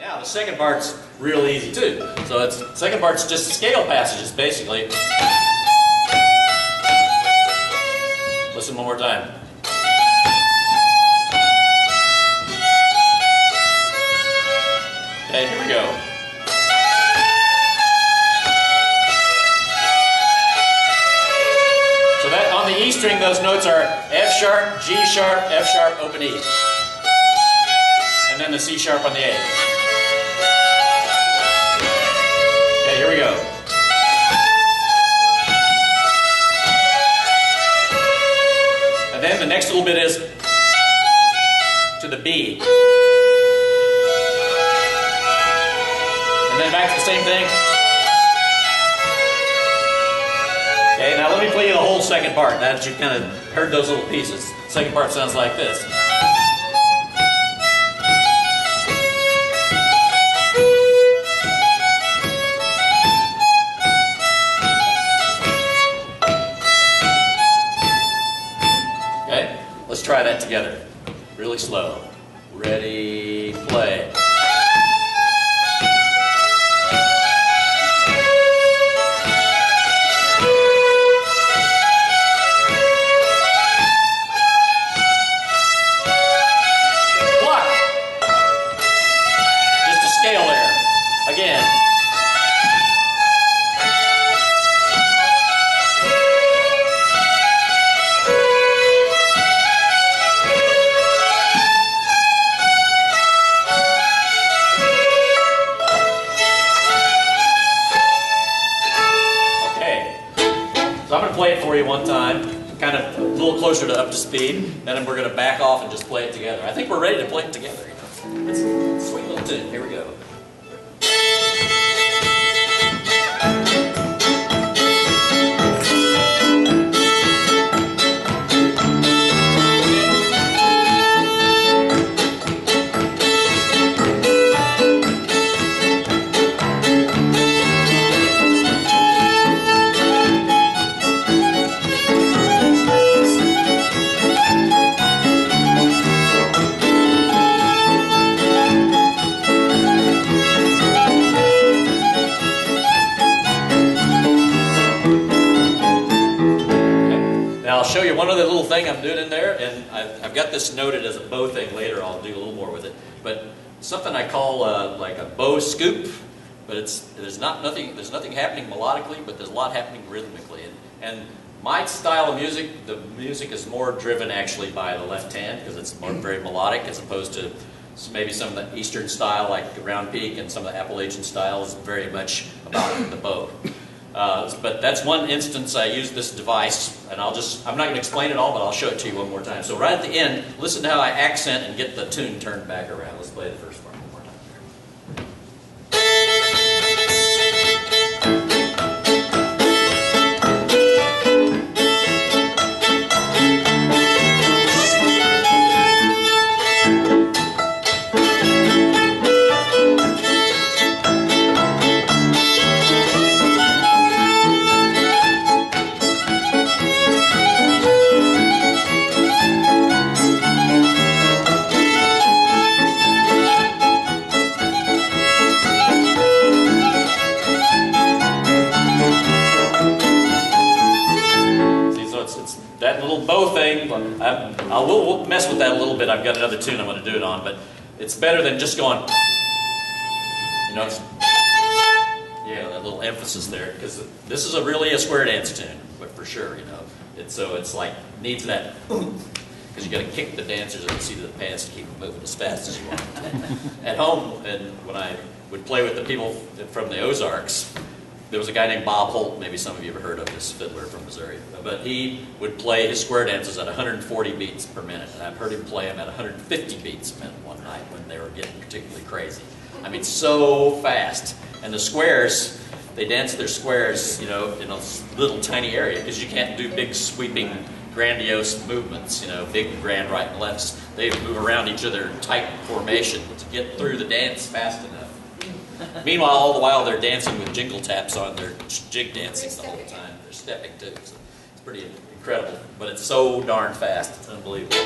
Now the second part's real easy too. So second part's just scale passages basically. Listen one more time. Okay, here we go. So that on the E string, those notes are F sharp, G sharp, F sharp, open E. And then the C sharp on the A. Okay, here we go. And then the next little bit is to the B. And then back to the same thing. Okay, now let me play you the whole second part. Now that you've kind of heard those little pieces. The second part sounds like this. Okay, let's try that together. Really slow. Ready, play. Again. Okay. So I'm going to play it for you one time, kind of a little closer to up to speed. Then we're going to back off and just play it together. I think we're ready to play it together. It's a sweet little tune. Here we go. I'll show you one other little thing I'm doing in there, and I've got this noted as a bow thing later. I'll do a little more with it, but something I call like a bow scoop. But there's nothing happening melodically, but there's a lot happening rhythmically. And my style of music, the music is more driven actually by the left hand because it's very melodic, as opposed to maybe some of the Eastern style like round peak and some of the Appalachian style is very much about the bow. But that's one instance I use this device, and I'm not going to explain it all, but I'll show it to you one more time. So right at the end, listen to how I accent and get the tune turned back around. Let's play the first part one more time. That little bow thing, we'll mess with that a little bit. I've got another tune I'm going to do it on, but it's better than just going, you know, yeah, that little emphasis there, because this is really a square dance tune, but for sure, you know. So it's like, needs that, because you got to kick the dancers in the seat of the pants to keep them moving as fast as you want. At home, and when I would play with the people from the Ozarks, there was a guy named Bob Holt, maybe some of you have heard of this fiddler from Missouri, but he would play his square dances at 140 beats per minute, and I've heard him play them at 150 beats a minute one night when they were getting particularly crazy. I mean, so fast. And the squares, they dance their squares, you know, in a little tiny area, because you can't do big sweeping, grandiose movements, you know, big grand right and lefts. They move around each other in tight formation to get through the dance fast enough. Meanwhile, all the while they're dancing with jingle taps on their jig dancing the whole time. They're stepping too. So it's pretty incredible, but it's so darn fast. It's unbelievable.